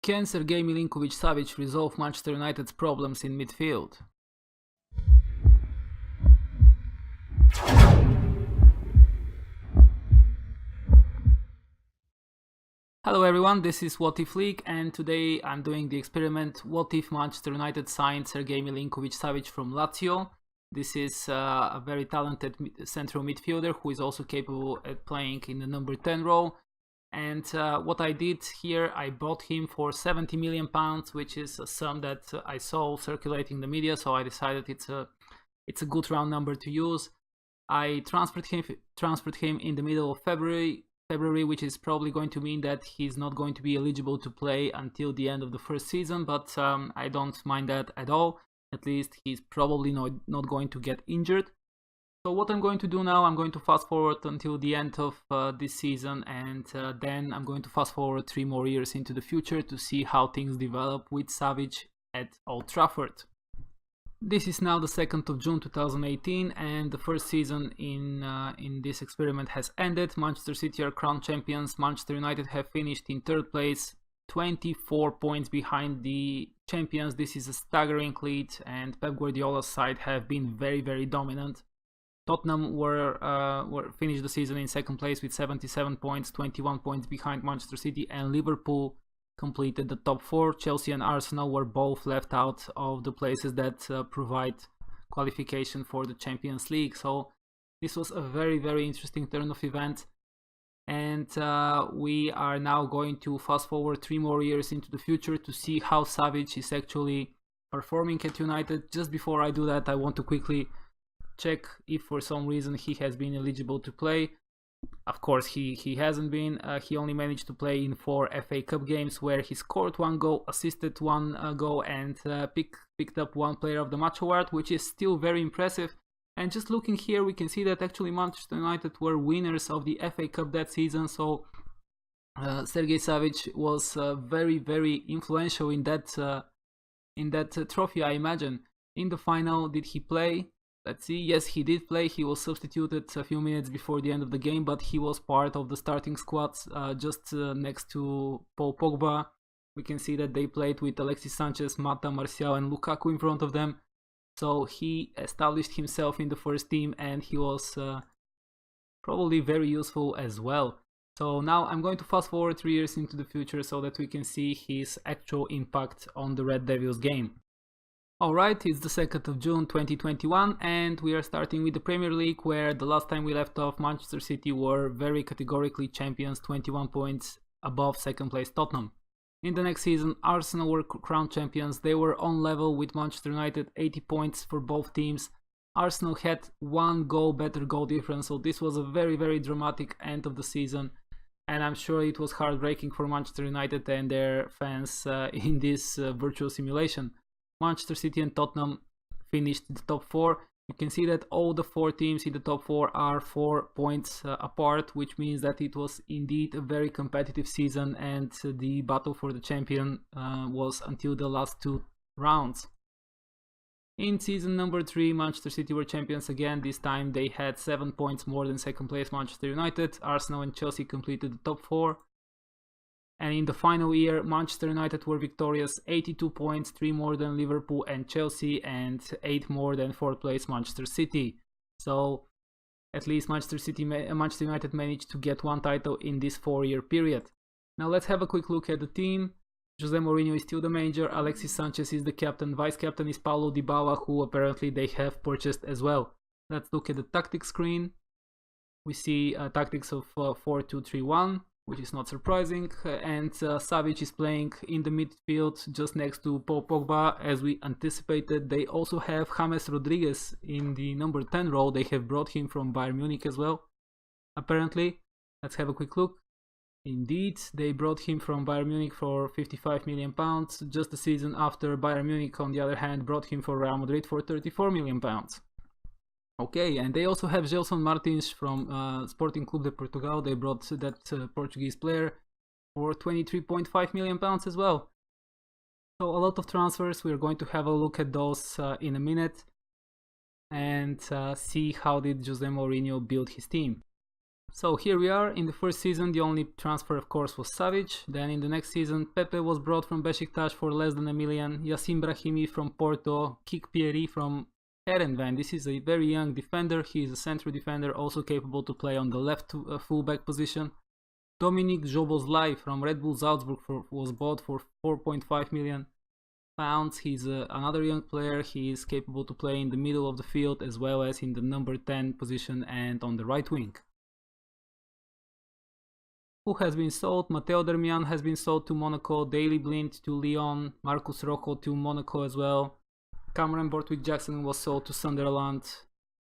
Can Sergej Milinković-Savić resolve Manchester United's problems in midfield? Hello everyone, this is What If League, and today I'm doing the experiment what if Manchester United signed Sergej Milinković-Savić from Lazio. This is a very talented central midfielder who is also capable at playing in the number 10 role. And what I did here, I bought him for £70 million, which is a sum that I saw circulating in the media, so I decided it's a good round number to use. I transferred him in the middle of February, which is probably going to mean that he's not going to be eligible to play until the end of the first season, but I don't mind that at all. At least he's probably not going to get injured. So what I'm going to do now, I'm going to fast forward until the end of this season, and then I'm going to fast forward 3 more years into the future to see how things develop with Savić at Old Trafford. This is now the 2nd of June 2018, and the first season in this experiment has ended. Manchester City are crowned champions. Manchester United have finished in 3rd place, 24 points behind the champions. This is a staggering lead, and Pep Guardiola's side have been very, very dominant. Tottenham were finished the season in 2nd place with 77 points, 21 points behind Manchester City, and Liverpool completed the top 4. Chelsea and Arsenal were both left out of the places that provide qualification for the Champions League. So this was a very, very interesting turn of events, and we are now going to fast forward 3 more years into the future to see how Savić is actually performing at United. Just before I do that, I want to quickly check if for some reason he has been eligible to play. Of course he hasn't been. He only managed to play in 4 FA Cup games where he scored 1 goal, assisted 1 goal, and picked up 1 player of the match award, which is still very impressive. And just looking here, we can see that actually Manchester United were winners of the FA Cup that season, so Sergej Savić was very, very influential in that trophy, I imagine. In the final, did he play? Let's see. Yes, he did play. He was substituted a few minutes before the end of the game, but he was part of the starting squad just next to Paul Pogba. We can see that they played with Alexis Sanchez, Mata, Martial and Lukaku in front of them. So he established himself in the first team, and he was probably very useful as well. So now I'm going to fast forward 3 years into the future so that we can see his actual impact on the Red Devils game. Alright, it's the 2nd of June 2021, and we are starting with the Premier League, where the last time we left off, Manchester City were very categorically champions, 21 points above 2nd place Tottenham. In the next season, Arsenal were crowned champions. They were on level with Manchester United, 80 points for both teams. Arsenal had 1 goal better goal difference, so this was a very, very dramatic end of the season, and I'm sure it was heartbreaking for Manchester United and their fans in this virtual simulation. Manchester City and Tottenham finished in the top 4. You can see that all the 4 teams in the top 4 are 4 points apart, which means that it was indeed a very competitive season, and the battle for the champion was until the last 2 rounds. In season number 3, Manchester City were champions again. This time they had 7 points more than 2nd place Manchester United. Arsenal and Chelsea completed the top 4. And in the final year, Manchester United were victorious, 82 points, 3 more than Liverpool and Chelsea, and 8 more than 4th place Manchester City. So at least Manchester United managed to get 1 title in this 4-year period. Now let's have a quick look at the team. Jose Mourinho is still the manager, Alexis Sanchez is the captain, vice captain is Paulo Dybala, who apparently they have purchased as well. Let's look at the tactics screen. We see tactics of 4-2-3-1. Which is not surprising, and Savić is playing in the midfield just next to Paul Pogba, as we anticipated. They also have James Rodriguez in the number 10 role. They have brought him from Bayern Munich as well, apparently. Let's have a quick look. Indeed, they brought him from Bayern Munich for £55 million, just a season after Bayern Munich, on the other hand, brought him for Real Madrid for £34 million. Okay, and they also have Gelson Martins from Sporting Clube de Portugal. They brought that Portuguese player for £23.5 million as well. So a lot of transfers. We're going to have a look at those in a minute and see how did Jose Mourinho build his team. So here we are. In the first season, the only transfer of course was Savić. Then in the next season, Pepe was brought from Besiktas for less than $1 million. Yacine Brahimi from Porto. Kik Pieri from Heerenveen. This is a very young defender. He is a central defender, also capable to play on the left fullback position. Dominik Szoboszlai from Red Bull Salzburg was bought for £4.5 million. He's another young player. He is capable to play in the middle of the field as well as in the number 10 position and on the right wing. Who has been sold? Matteo Darmian has been sold to Monaco, Daley Blind to Lyon, Marcus Rojo to Monaco as well. Cameron Borthwick-Jackson was sold to Sunderland,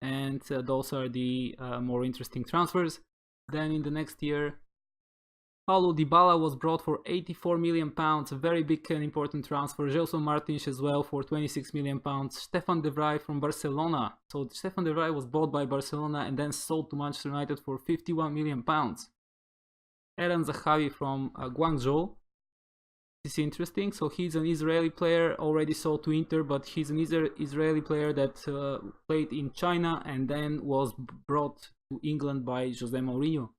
and those are the more interesting transfers. Then in the next year, Paulo Dybala was brought for £84 million, a very big and important transfer. Gelson Martins as well for £26 million. Stefan de Vrij from Barcelona. So Stefan de Vrij was bought by Barcelona and then sold to Manchester United for £51 million. Eren Zahavi from Guangzhou. This is interesting. So he's an Israeli player already sold to Inter, but he's an Israeli player that played in China and then was brought to England by Jose Mourinho.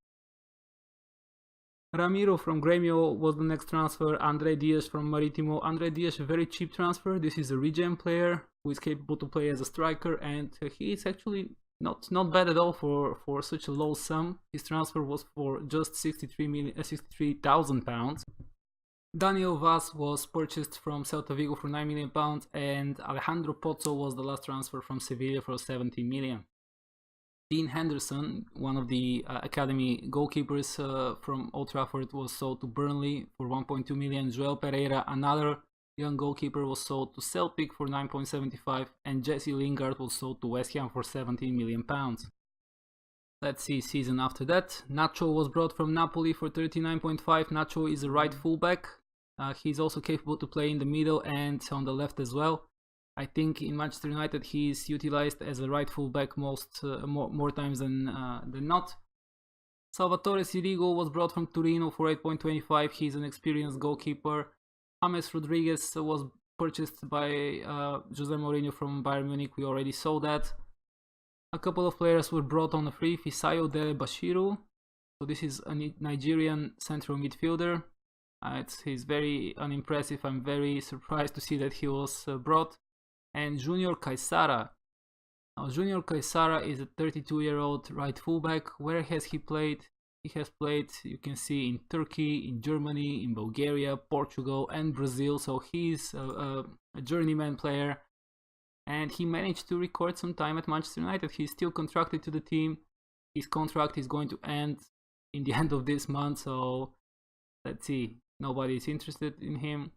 Ramiro from Grêmio was the next transfer. André Dias from Marítimo. André Dias, a very cheap transfer. This is a regen player who is capable to play as a striker, and he is actually not bad at all for such a low sum. His transfer was for just £63,000. Daniel Vaz was purchased from Celta Vigo for £9 million, and Alejandro Pozzo was the last transfer from Sevilla for £17 million. Dean Henderson, one of the academy goalkeepers from Old Trafford, was sold to Burnley for £1.2 million. Joel Pereira, another young goalkeeper, was sold to Celtic for £9.75, and Jesse Lingard was sold to West Ham for £17 million. Let's see season after that. Nacho was brought from Napoli for £39.5. Nacho is a right fullback. He's also capable to play in the middle and on the left as well. I think in Manchester United he is utilized as a right fullback more times than not. Salvatore Sirigu was brought from Torino for £8.25. He's an experienced goalkeeper. James Rodriguez was purchased by Jose Mourinho from Bayern Munich. We already saw that. A couple of players were brought on a free. Fisayo Dele Bashiru. So this is a Nigerian central midfielder. He's very unimpressive. I'm very surprised to see that he was brought. And Junior Caesara. Now Junior Caesara is a 32-year-old right fullback. Where has he played? He has played, you can see, in Turkey, in Germany, in Bulgaria, Portugal and Brazil. So he's a journeyman player. And he managed to record some time at Manchester United. He's still contracted to the team. His contract is going to end in the end of this month. So let's see. Nobody is interested in him.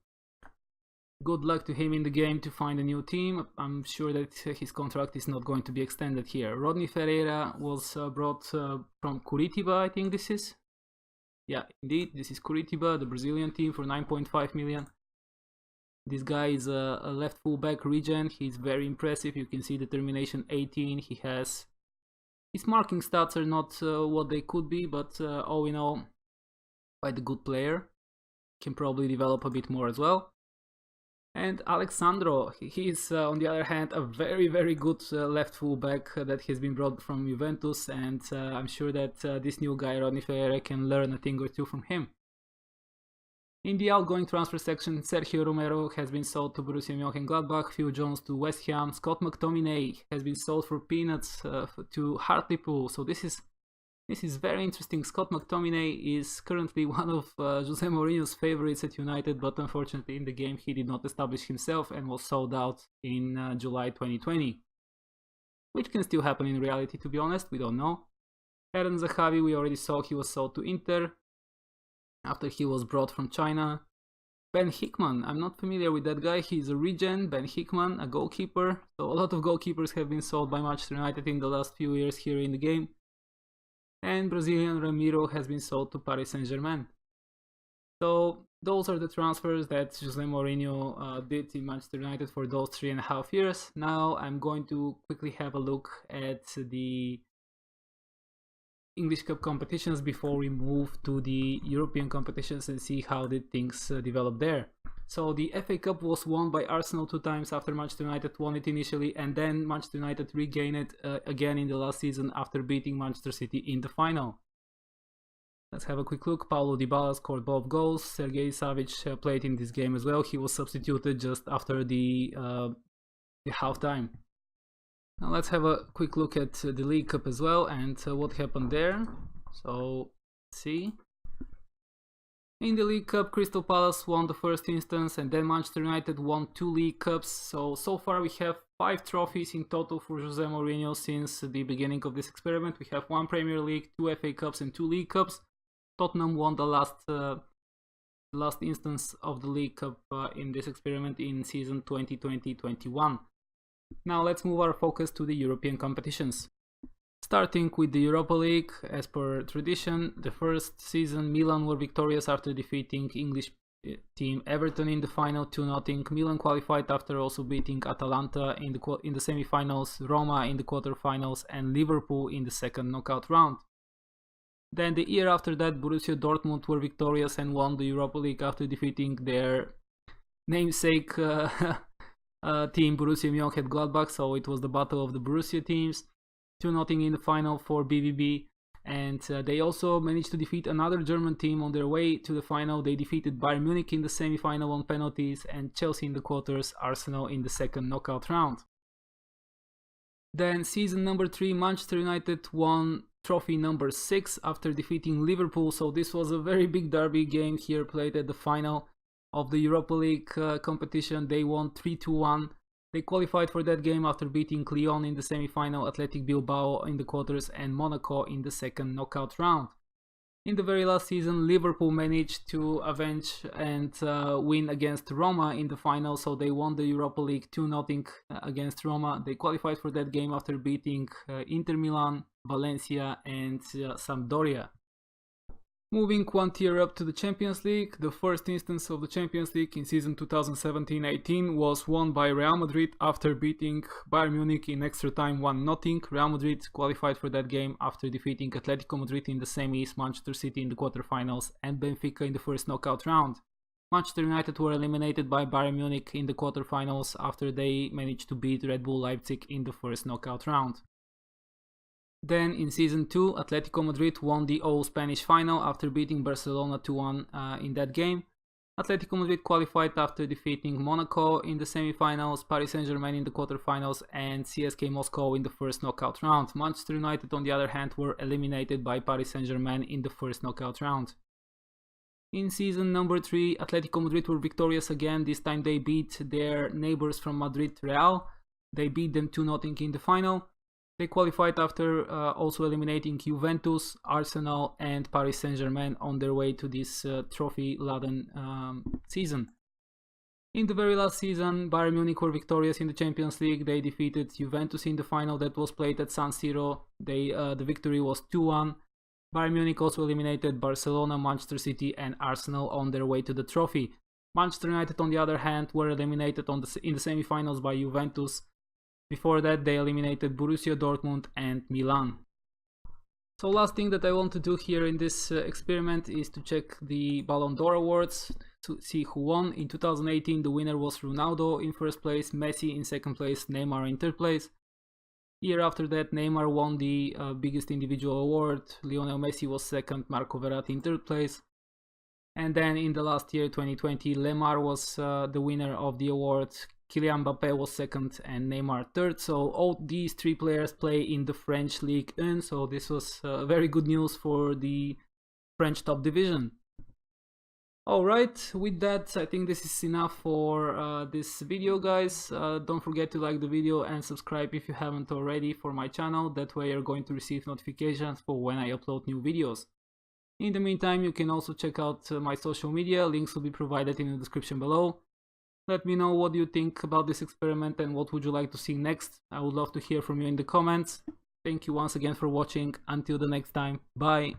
Good luck to him in the game to find a new team. I'm sure that his contract is not going to be extended here. Rodney Ferreira was brought from Curitiba, I think this is. Yeah, indeed, this is Curitiba, the Brazilian team, for £9.5 million. This guy is a left fullback regen. He's very impressive. You can see determination 18. His marking stats are not what they could be, but all in all, quite a good player. Can probably develop a bit more as well. And Alexandro, he is on the other hand a very, very good left fullback that has been brought from Juventus, and I'm sure that this new guy, Rodney Ferreira, can learn a thing or two from him. In the outgoing transfer section, Sergio Romero has been sold to Borussia Mönchengladbach, Phil Jones to West Ham, Scott McTominay has been sold for peanuts to Hartlepool. So this is very interesting. Scott McTominay is currently one of Jose Mourinho's favorites at United, but unfortunately in the game he did not establish himself and was sold out in July 2020. Which can still happen in reality, to be honest, we don't know. Eren Zahavi, we already saw, he was sold to Inter after he was brought from China. Ben Hickman, I'm not familiar with that guy. He's a regen. Ben Hickman, a goalkeeper. So a lot of goalkeepers have been sold by Manchester United in the last few years here in the game. And Brazilian Ramiro has been sold to Paris Saint-Germain. So those are the transfers that Jose Mourinho did in Manchester United for those 3.5 years. Now I'm going to quickly have a look at the English Cup competitions before we move to the European competitions and see how did things develop there. So the FA Cup was won by Arsenal 2 times after Manchester United won it initially, and then Manchester United regained it again in the last season after beating Manchester City in the final. Let's have a quick look. Paulo Dybala scored both goals. Sergej Milinković-Savić played in this game as well. He was substituted just after the halftime. Now let's have a quick look at the League Cup as well and what happened there. So let's see. In the League Cup, Crystal Palace won the first instance, and then Manchester United won 2 League Cups. So far we have 5 trophies in total for Jose Mourinho since the beginning of this experiment. We have 1 Premier League, 2 FA Cups and 2 League Cups. Tottenham won the last instance of the League Cup in this experiment in season 2020-21. Now let's move our focus to the European competitions. Starting with the Europa League, as per tradition, the first season Milan were victorious after defeating English team Everton in the final 2-0. Milan qualified after also beating Atalanta in the semi-finals, Roma in the quarter-finals and Liverpool in the second knockout round. Then the year after that, Borussia Dortmund were victorious and won the Europa League after defeating their namesake team Borussia Mönchengladbach, so it was the battle of the Borussia teams. 2-0 in the final for BVB, and they also managed to defeat another German team on their way to the final. They defeated Bayern Munich in the semi-final on penalties and Chelsea in the quarters, Arsenal in the second knockout round. Then season number 3, Manchester United won trophy number 6 after defeating Liverpool, so this was a very big derby game here played at the final of the Europa League competition. They won 3-1. They qualified for that game after beating Lyon in the semi-final, Athletic Bilbao in the quarters and Monaco in the second knockout round. In the very last season, Liverpool managed to avenge and win against Roma in the final, so they won the Europa League 2-0 against Roma. They qualified for that game after beating Inter Milan, Valencia and Sampdoria. Moving 1 tier up to the Champions League, the first instance of the Champions League in season 2017-18 was won by Real Madrid after beating Bayern Munich in extra time 1-0. Real Madrid qualified for that game after defeating Atletico Madrid in the semis, Manchester City in the quarterfinals and Benfica in the first knockout round. Manchester United were eliminated by Bayern Munich in the quarterfinals after they managed to beat Red Bull Leipzig in the first knockout round. Then in season 2, Atletico Madrid won the all-Spanish final after beating Barcelona 2-1 in that game. Atletico Madrid qualified after defeating Monaco in the semi-finals, Paris Saint-Germain in the quarterfinals and CSKA Moscow in the first knockout round. Manchester United, on the other hand, were eliminated by Paris Saint-Germain in the first knockout round. In season number 3, Atletico Madrid were victorious again. This time they beat their neighbors from Madrid, Real. They beat them 2-0 in the final. They qualified after also eliminating Juventus, Arsenal and Paris Saint-Germain on their way to this trophy-laden season. In the very last season, Bayern Munich were victorious in the Champions League. They defeated Juventus in the final that was played at San Siro. The victory was 2-1. Bayern Munich also eliminated Barcelona, Manchester City and Arsenal on their way to the trophy. Manchester United, on the other hand, were eliminated in the semi-finals by Juventus. Before that, they eliminated Borussia Dortmund and Milan. So last thing that I want to do here in this experiment is to check the Ballon d'Or awards to see who won. In 2018, the winner was Ronaldo in first place, Messi in second place, Neymar in third place. Year after that, Neymar won the biggest individual award, Lionel Messi was second, Marco Verratti in third place. And then in the last year, 2020, Lemar was the winner of the award, Kylian Mbappé was second and Neymar third. So all these 3 players play in the French Ligue 1, so this was very good news for the French top division. Alright, with that I think this is enough for this video, guys. Don't forget to like the video and subscribe if you haven't already for my channel. That way you're going to receive notifications for when I upload new videos. In the meantime, you can also check out my social media. Links will be provided in the description below. Let me know what you think about this experiment and what would you like to see next. I would love to hear from you in the comments. Thank you once again for watching. Until the next time, bye!